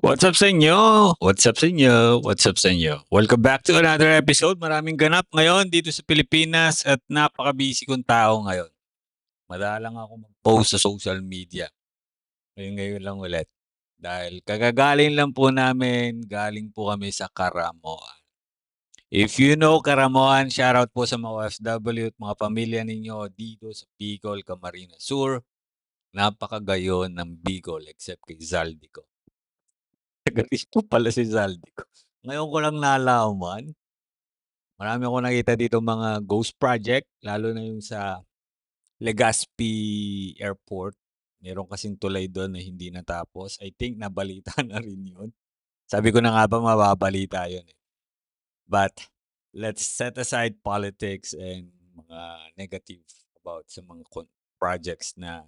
What's up sa inyo? What's up sa inyo? What's up sa inyo? Welcome back to another episode. Maraming ganap ngayon dito sa Pilipinas at napaka-busy kong tao ngayon. Madalang ako mag-post sa social media. Ngayon lang ulit. Dahil kagagaling lang po namin, galing po kami sa Karamoan. If you know Karamoan, shoutout po sa mga OFW at mga pamilya ninyo dito sa Bicol, Camarines Sur. Napakagayon ng Bicol except kay Zaldico. Taga rito pala si Zaldico. Ngayon ko lang nalaman. Marami akong nakita dito mga ghost project, lalo na yung sa Legazpi Airport. Meron kasing tulay doon na hindi natapos. I think nabalita na rin yun. Sabi ko na nga ba mababalita yun eh. But let's set aside politics and mga negative about sa mga projects na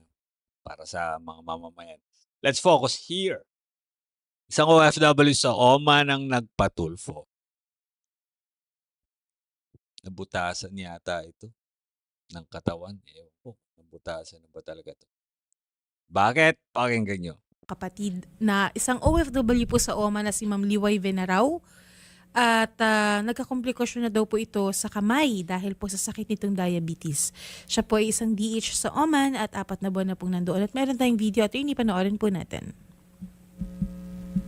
para sa mga mamamayan. Let's focus here. Isang OFW sa Oman ang nagpatulfo. Nabutasan yata ito ng katawan. Ewan ko, nabutasan na ba talaga ito? Bakit? Pakinggan nyo. Kapatid na isang OFW po sa Oman na si Ma'am Liway Venarao at nagkakomplikasyon na daw po ito sa kamay dahil po sa sakit nitong diabetes. Siya po ay isang DH sa Oman at 4 na buwan na pong nandoon at meron tayong video at yun ipanoorin po natin.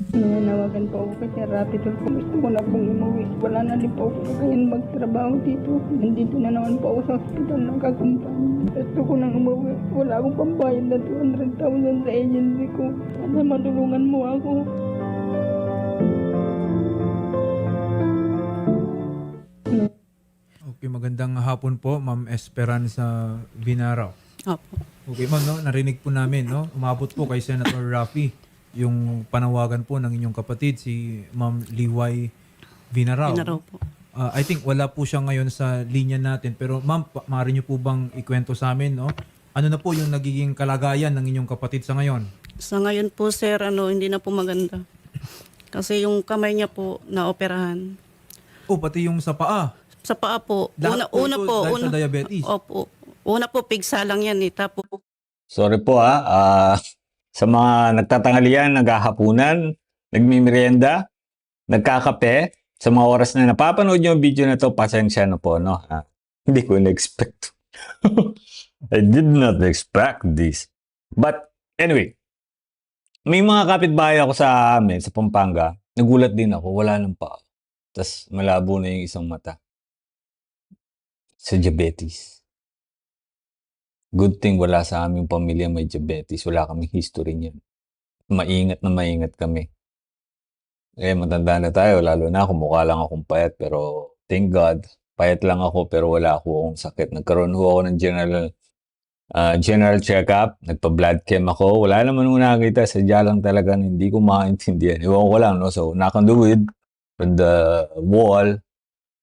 Nanawagan po ako kasi rapid tool po. Gusto ko na pong umuwi. Wala na din po ako kakayan magtrabaho dito. Nandito na naman po ako sa hospital nakakumpanya. Gusto ko nang umuwi. Wala akong pambayad na 200,000 sa agency ko. Sana matulungan mo ako. Okay, magandang hapon po, Ma'am Esperanza Vinarao. Opo. Okay, ma'am, no, narinig po namin, no? Umabot po kay Senator Raffy yung panawagan po ng inyong kapatid, si Ma'am Liway Vinarao. Vinarao po. I think wala po siya ngayon sa linya natin. Pero ma'am, maaari niyo po bang ikwento sa amin, no? Ano na po yung nagiging kalagayan ng inyong kapatid sa ngayon? Sa ngayon po, sir, hindi na po maganda. Kasi yung kamay niya po naoperahan. Oh, pati yung sa paa. Sa paa po. Lahat Una ito po. dahil sa diabetes. Opo. Una po, pigsa lang yan eh. Tapos, Sorry po sa mga nagtatanghalian, naghahapunan, nagmimerienda, nagkakape, sa mga oras na napapanood nyo yung video na to, pasensya na po, no? Hindi ko na-expect. I did not expect this. But anyway, may mga kapitbahay ako sa amin, sa Pampanga, nagulat din ako, wala nang paa. Tapos malabo na yung isang mata. Sa diabetes. Good thing wala sa aming pamilya may diabetes. Wala kaming history niyan. Maingat na maingat kami. Matanda na tayo, lalo na ako, mukha lang akong payat, pero thank God, payat lang ako pero wala akong sakit. Nagkaroon ako ng general check-up, nagpa-blood chem ako. Wala naman nung nakita, sadya lang talaga hindi ko maintindihan. Iwan ko lang, no? So, knock on the wood, on the wall,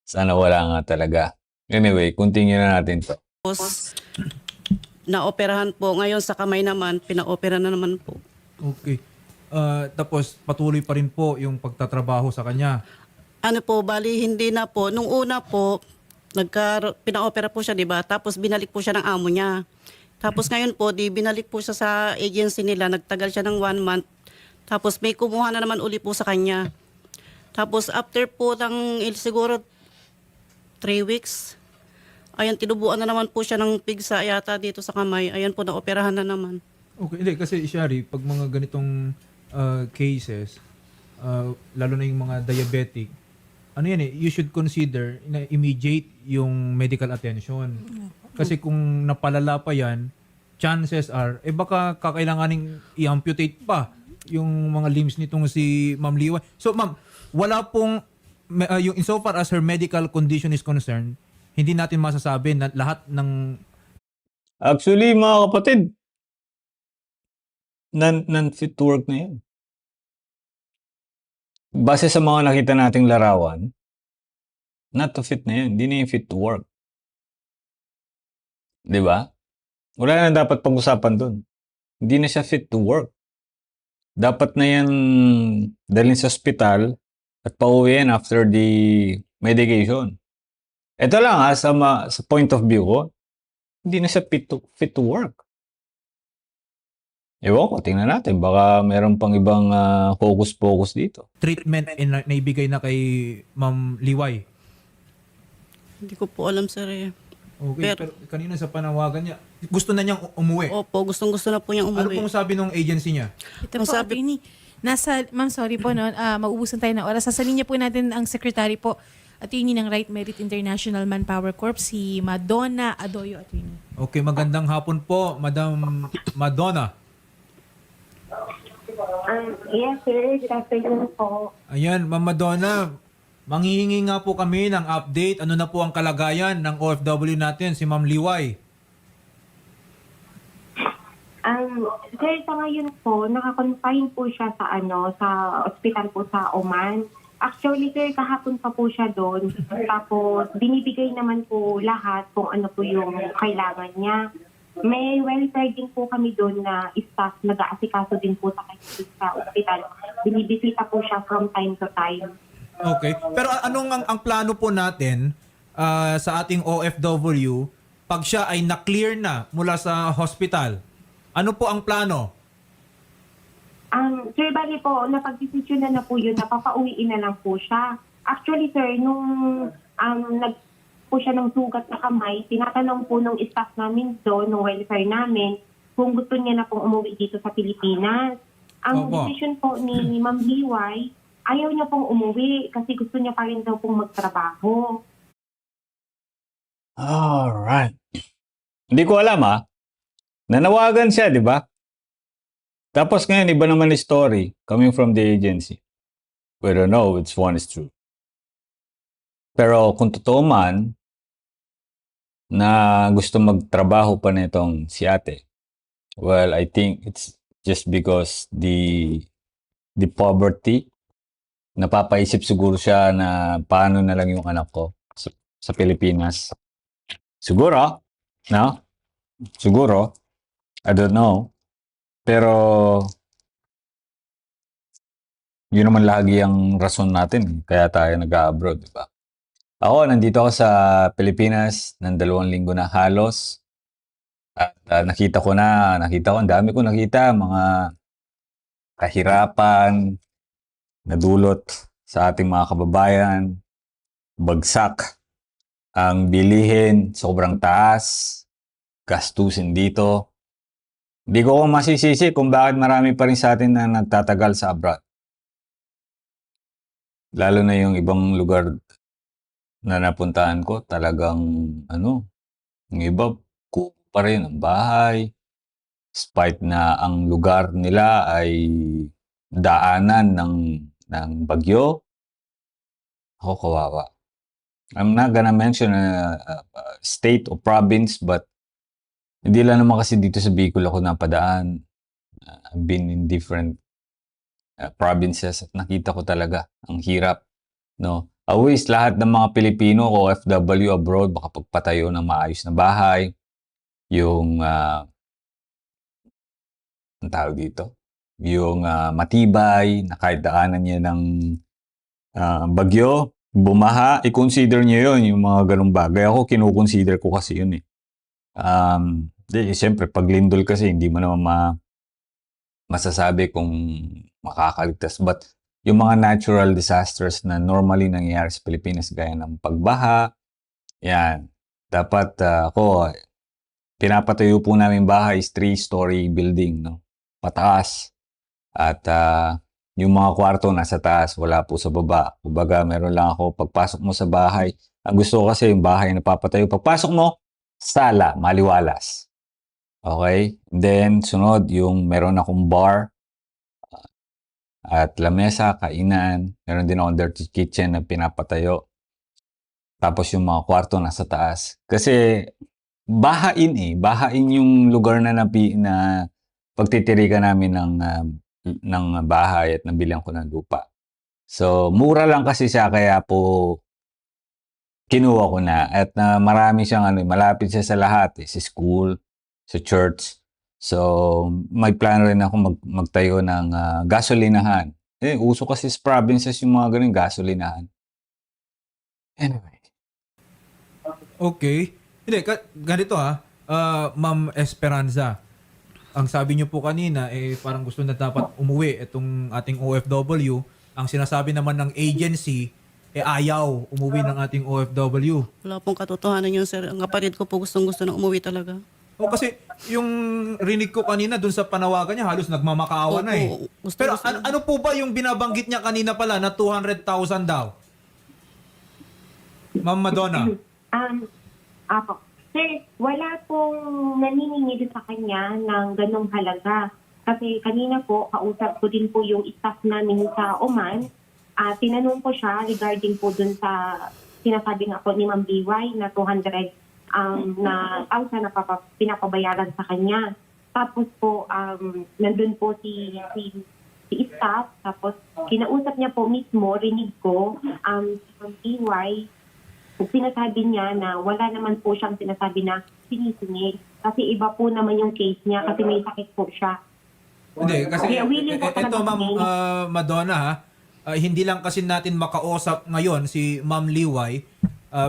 sana wala nga talaga. Anyway, continue na natin to. naoperahan po. Ngayon sa kamay naman, pinaopera na naman po. Okay. Tapos patuloy pa rin po yung pagtatrabaho sa kanya. Ano po, bali hindi na po. Nung una po, pinaopera po siya, di ba? Tapos binalik po siya ng amo niya. Tapos ngayon po, binalik po siya sa agency nila. Nagtagal siya ng 1 month. Tapos may kumuha na naman uli po sa kanya. Tapos after po ng siguro 3 weeks, ayan, tinubuan na naman po siya ng pigsa yata dito sa kamay. Ayan po, naoperahan na naman. Okay, hindi. Kasi, Shari, pag mga ganitong cases, lalo na yung mga diabetic, ano yan you should consider na immediate yung medical attention. Kasi kung napalala pa yan, chances are, baka kakailanganing i-amputate pa yung mga limbs nitong si Ma'am Liway. So, ma'am, wala pong, yung insofar as her medical condition is concerned, hindi natin masasabi na lahat ng Actually, mga kapatid, non-fit to work na yan. Base sa mga nakita nating larawan, not to fit na yan. Hindi na yung fit to work. Di ba? Wala na dapat pag-usapan dun. Hindi na siya fit to work. Dapat na yan dalhin sa ospital at pauwiin after the medication. Ito lang sa point of view ko, hindi na siya fit to work. Ewan ko, tingnan natin. Baka meron pang ibang focus-focus dito. Treatment na naibigay na kay Ma'am Liway. Hindi ko po alam, sir. Okay, pero kanina sa panawagan niya, gusto na niyang umuwi. Opo, gustong-gusto na po niyang Ano umuwi. pong sabi ng agency niya? Ito Ang po, sabi- attorney. Ma'am, sorry po, no? Mauubusan tayo ng oras. Sa linya po natin ang secretary po, attorney ng Right Merit International Manpower Corp, si Madonna Adoyo, attorney. Okay, magandang hapon po, Madam Madonna. Yes, sir. Good afternoon po. Ayan, Ma'am Madonna, manghihingi nga po kami ng update. Ano na po ang kalagayan ng OFW natin, si Ma'am Liway? Sir, sa ngayon po, nakakonfine po siya sa ospital po sa Oman. Actually, sir, kahapon pa po siya doon. Tapos, binibigay naman po lahat kung ano po yung kailangan niya. May welfare din po kami doon na staff, nag-aasikaso din po sa kanya sa ospital. Binibisita po siya from time to time. Okay. Pero anong ang plano po natin sa ating OFW pag siya ay na-clear na mula sa hospital? Ano po ang plano? Sir, bali po, napag-desisyon na po yun, napapauwiin na lang po siya. Actually, sir, nung nag po siya ng sugat sa kamay, tinatanong po ng staff namin doon, ng welfare namin, kung gusto niya na pong umuwi dito sa Pilipinas. Ang Opo. decision po ni Ma'am Liway, ayaw niya pong umuwi kasi gusto niya pa rin daw pong magtrabaho. Alright. Hindi ko alam Nanawagan siya, di ba? Tapos ngayon, iba naman yung story coming from the agency. We don't know which one is true. Pero kung totoo man na gusto magtrabaho pa nitong si ate, well, I think it's just because the poverty, napapaisip siguro siya na paano na lang yung anak ko sa Pilipinas. Siguro, no? Siguro. I don't know. Pero, yun naman lagi ang rason natin. Kaya tayo nag-abroad, di ba? Ako, nandito ako sa Pilipinas ng 2 linggo na halos. At nakita ko, ang dami ko nakita, mga kahirapan, nadulot sa ating mga kababayan, bagsak ang bilihin, sobrang taas, gastusin dito. Hindi ko masisisi kung bakit marami pa rin sa atin na nagtatagal sa abroad. Lalo na yung ibang lugar na napuntahan ko, talagang yung iba, kuko pa rin ang bahay. Despite na ang lugar nila ay daanan ng bagyo. Ako kawawa. I'm not gonna mention a state or province, but hindi lang naman kasi dito sa Bicol ako napadaan. I've been in different provinces at nakita ko talaga ang hirap, no? Always lahat ng mga Pilipino o OFW abroad baka pagpatayo ng maayos na bahay, yung ang tawag dito, yung matibay na kahit daanan niya ng bagyo, bumaha, i-consider niyo yun, yung mga ganung bagay. Ako kino-consider ko kasi yun eh. Siyempre, pag lindol kasi, hindi mo naman masasabi kung makakaligtas. But yung mga natural disasters na normally nangyayari sa Pilipinas, gaya ng pagbaha, yan. Dapat ako, pinapatayo po namin bahay is 3-story building, no? Pataas. At yung mga kwarto nasa taas, wala po sa baba. Kumbaga, meron lang ako, pagpasok mo sa bahay, ang gusto ko kasi yung bahay na papatayo, pagpasok mo, sala, maliwalas. Okay? Then, sunod, yung meron akong bar at lamesa, kainan. Meron din akong dirty kitchen na pinapatayo. Tapos yung mga kwarto nasa taas. Kasi, bahain yung lugar na pagtitirikan namin ng bahay at nabilang ko ng lupa. So, mura lang kasi siya, kaya po kinuha ko na. At marami siyang malapit siya sa lahat, sa school, sa church. So, may plano rin ako magtayo ng gasolinahan. Uso kasi sa provinces yung mga ganun, gasolinahan. Anyway. Okay. Hindi, ganito Ma'am Esperanza. ang sabi niyo po kanina, parang gusto na dapat umuwi itong ating OFW. Ang sinasabi naman ng agency, ayaw umuwi ng ating OFW. Wala pong katotohanan yun, sir. Ang kapatid ko po gustong-gusto na umuwi talaga. O kasi yung rinig ko kanina dun sa panawagan niya, halos nagmamakaawa na eh. Opo, gusto- Pero gusto- ano po ba yung binabanggit niya kanina pala na 200,000 daw? Ma'am Madonna. Apo. Sir, wala pong naniningil sa kanya ng ganong halaga. Kasi kanina po, kausap ko din po yung staff namin sa Oman. Tinanong ko siya regarding po dun sa sinasabi nga po ni Ma'am BY na 200 na thousand na pinapabayaran sa kanya. Tapos po, nandun po si staff. Tapos kinausap niya po mismo, rinig ko, si Ma'am BY, sinasabi niya na wala naman po siyang sinasabi na sinisingil. Kasi iba po naman yung case niya kasi may sakit po siya. Hindi, kasi Kaya willing po ito talaga Ma'am kami. Madonna ha, hindi lang kasi natin makausap ngayon si Ma'am Liway,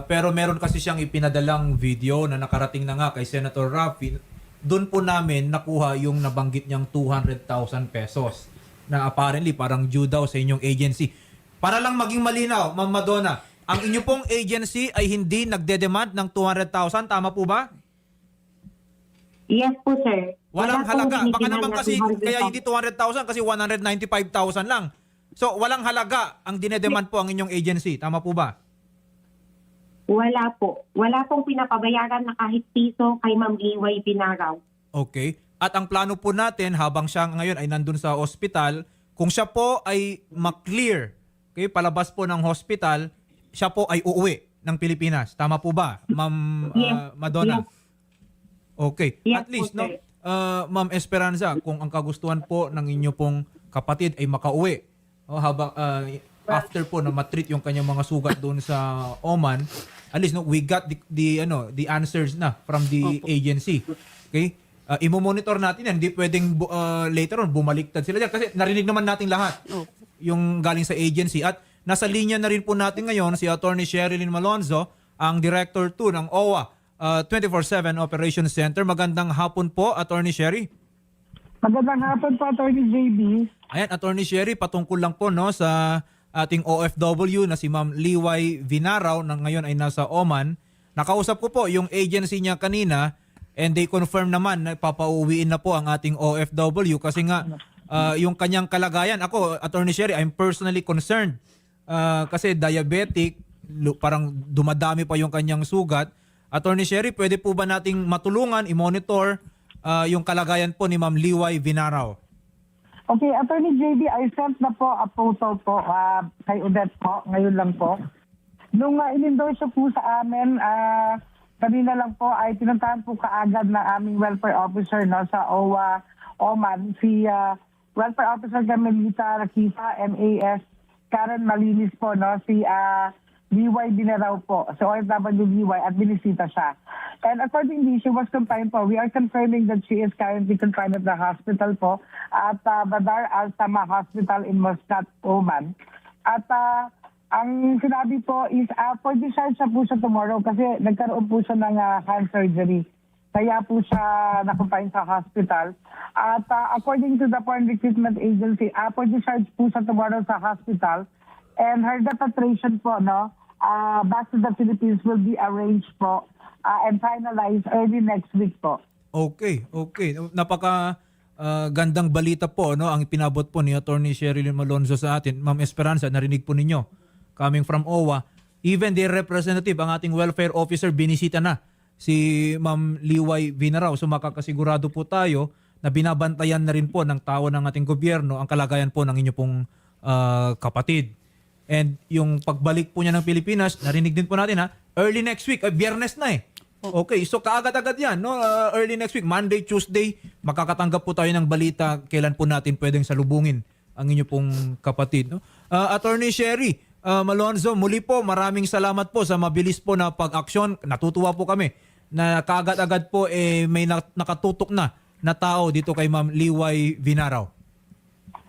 pero meron kasi siyang ipinadalang video na nakarating na nga kay Senator Raffy. Doon po namin nakuha yung nabanggit niyang 200,000 pesos na apparently parang due daw sa inyong agency. Para lang maging malinaw, Ma'am Madonna, ang inyo pong agency ay hindi nagde-demand ng 200,000, tama po ba? Yes po, sir. Walang Wala pong halaga. Baka dinidemand naman na kasi 200,000. kaya hindi 200,000 kasi 195,000 lang. So walang halaga ang dinedemand po ang inyong agency. Tama po ba? Wala po. Wala pong pinapabayaran na kahit piso kay Ma'am Liway Binaraw. Okay. At ang plano po natin habang siya ngayon ay nandun sa ospital, kung siya po ay ma-clear, okay, palabas po ng hospital, siya po ay uuwi ng Pilipinas. Tama po ba, Ma'am Yes. Madonna? Yes. Okay. Yes At least, po, no, sir. Ma'am Esperanza, kung ang kagustuhan po ng inyo pong kapatid ay makauwi, habang after po na matreat yung kanyang mga sugat doon sa Oman, at least no, we got the answers na from the agency. Okay? Imo-monitor natin yan. Hindi pwedeng later on bumaliktad sila dyan. Kasi narinig naman natin lahat Opo. yung galing sa agency. At nasa linya na rin po natin ngayon si Attorney Sherilyn Malonzo, ang Director 2 ng OWA 24/7 Operations Center. Magandang hapon po, Attorney Sherry. Magandang hapon po, Attorney JB. Ayan, Attorney Sherry, patungkol lang po no sa ating OFW na si Ma'am Liway Vinaraw na ngayon ay nasa Oman. Nakausap ko po yung agency niya kanina and they confirm naman na papauwiin na po ang ating OFW kasi nga yung kanyang kalagayan. Ako, Attorney Sherry, I'm personally concerned kasi diabetic, parang dumadami pa yung kanyang sugat. Attorney Sherry, pwede po ba nating matulungan, i-monitor yung kalagayan po ni Ma'am Liway Vinaraw? Okay, Attorney JB, I sent na po a photo po kay Odette po, ngayon lang po. Nung in-endorse po sa amin, kanina lang po ay pinuntahan po kaagad ng aming welfare officer no, sa OWA Oman, si Welfare Officer Gamelita Rakifa, MAS Karen Malinis po, no, si Liway Binaraw po, so OFW Liway, at binisita siya. And accordingly, she was confined po. We are confirming that she is currently confined at the hospital po at Badar Al-Sama Hospital in Muscat, Oman. At ang sinabi po is for discharge siya po siya tomorrow kasi nagkaroon po siya ng hand surgery. Kaya po siya na-confine sa hospital. At according to the Foreign Recruitment Agency, for discharge po siya tomorrow sa hospital. And her repatriation po, no, back to the Philippines will be arranged po and finalized early next week po. Okay. Napaka gandang balita po no ang pinabot po ni Attorney Sherilyn Malonzo sa atin. Ma'am Esperanza, narinig po ninyo coming from OWA. Even their representative, ang ating welfare officer, binisita na si Ma'am Liway Vinaraw. So makakasigurado po tayo na binabantayan na rin po ng tao ng ating gobyerno ang kalagayan po ng inyo pong kapatid. And yung pagbalik po niya ng Pilipinas, narinig din po natin early next week, Biyernes na eh. Okay, so kaagad-agad yan, no? Early next week, Monday, Tuesday, makakatanggap po tayo ng balita kailan po natin pwedeng salubungin ang inyo pong kapatid, no? Attorney Sherry Malonzo, muli po, maraming salamat po sa mabilis po na pag-aksyon. Natutuwa po kami na kaagad-agad po may nakatutok na tao dito kay Ma'am Liway Vinaraw.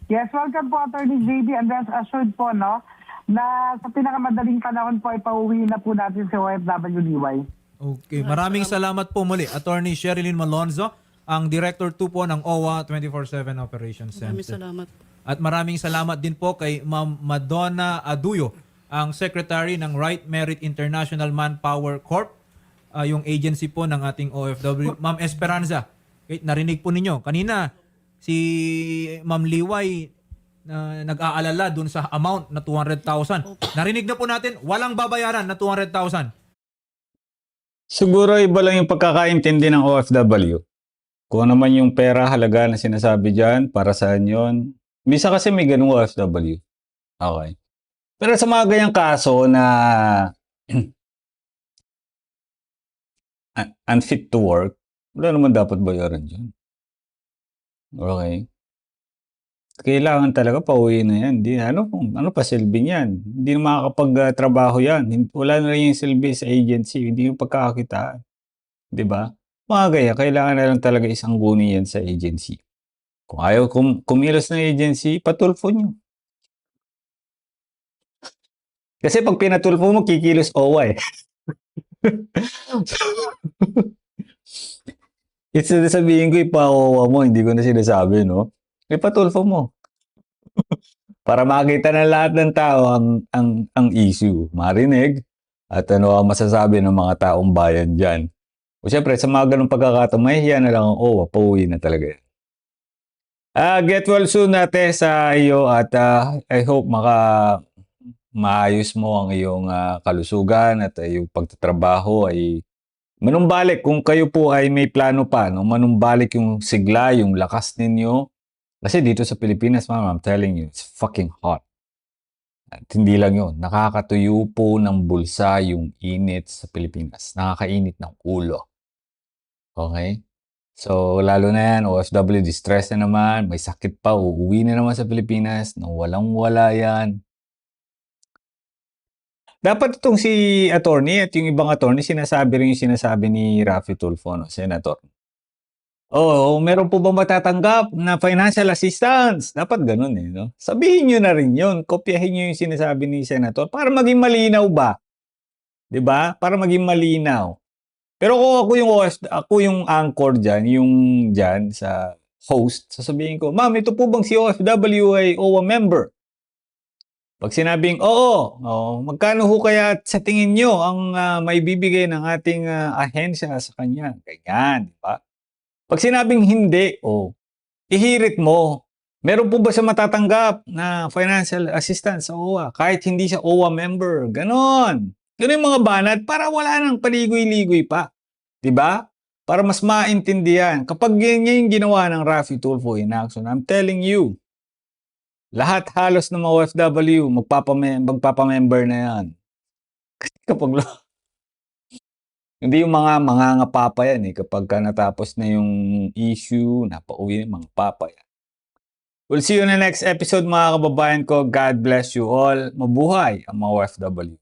Yes, welcome po, Attorney JB, and rest assured po, no, na sa pinakamadaling panahon po ay pauwi na po natin si OFW Liway. Okay, maraming salamat po muli, Attorney Sherilyn Malonzo, ang Director 2 po ng OWA 24/7 Operations Maraming Center. salamat. At maraming salamat din po kay Ma'am Madonna Aduyo, ang Secretary ng Right Merit International Manpower Corp, yung agency po ng ating OFW. Ma'am Esperanza, okay, narinig po ninyo. Kanina, si Ma'am Liway na nag-aalala dun sa amount na 200,000. Narinig na po natin, walang babayaran na 200,000. Siguro iba lang yung pagkakaintindi ng OFW. Kung ano man yung pera halaga na sinasabi dyan, para saan yun. Misa kasi may ganung OFW. Okay. Pero sa mga ganyang kaso na unfit to work, wala naman dapat bayaran dyan. Okay. Kailangan talaga pauwi na yan. Ano pa silbi niyan? Hindi na makakapag-trabaho yan. Wala na rin yung silbi sa agency. Hindi yung pagkakakitaan. Di ba? Mga gaya, kailangan na lang talaga isang guni yan sa agency. Kung ayaw kumilos ng agency, patulfo nyo. Kasi pag pinatulfo mo, kikilos OWA eh. It's sabihin ko, ipa-OWA mo, hindi ko na sinasabi, no? Ipatulfo mo. Para makita ng lahat ng tao ang issue. Marinig at ano ang masasabi ng mga taong bayan dyan. O syempre, sa mga ganung pagkakataon, mahihiya na lang ang OWA, pauwi na talaga yan. Get well soon natin sa iyo at I hope maayos mo ang iyong kalusugan at yung pagtatrabaho ay manumbalik. Kung kayo po ay may plano pa, no, manumbalik yung sigla, yung lakas ninyo. Kasi dito sa Pilipinas, I'm telling you, it's fucking hot. At hindi lang yun, nakakatuyo po ng bulsa yung init sa Pilipinas. Nakakainit ng ulo. Okay? So, lalo na yan, OFW, distress na naman, may sakit pa, uuwi na naman sa Pilipinas, nang walang-wala yan. Dapat itong si attorney at yung ibang attorney, sinasabi rin yung sinasabi ni Raffy Tulfo, no, Senator. Oo, meron po ba matatanggap na financial assistance? Dapat ganun eh, no? Sabihin nyo na rin yun, kopyahin nyo yung sinasabi ni Senator para maging malinaw ba? 'Di ba? Para maging malinaw. Pero kung ako yung anchor dyan, yung dyan sa host, sasabihin ko, ma'am, ito po bang si OFW ay OWA member? Pag sinabing, oo, magkano ho kaya sa tingin nyo ang may bibigay ng ating ahensya sa kanya? Ganyan, di ba? Pag sinabing hindi, ihirit mo. Meron po ba siya matatanggap na financial assistance sa OWA? Kahit hindi siya OWA member. Ganon. Ganon yung mga banat para wala nang paligoy-ligoy pa. Diba? Para mas maintindihan. Kapag ganyan yung ginawa ng Raffy Tulfo in action, I'm telling you, lahat halos ng mga OFW, magpapamember na yan. Kapag hindi yung mga mangangapapa yan eh. Kapag natapos na yung issue, napauwi ng mga papa yan. We'll see you in the next episode mga kababayan ko. God bless you all. Mabuhay ang mga OFW.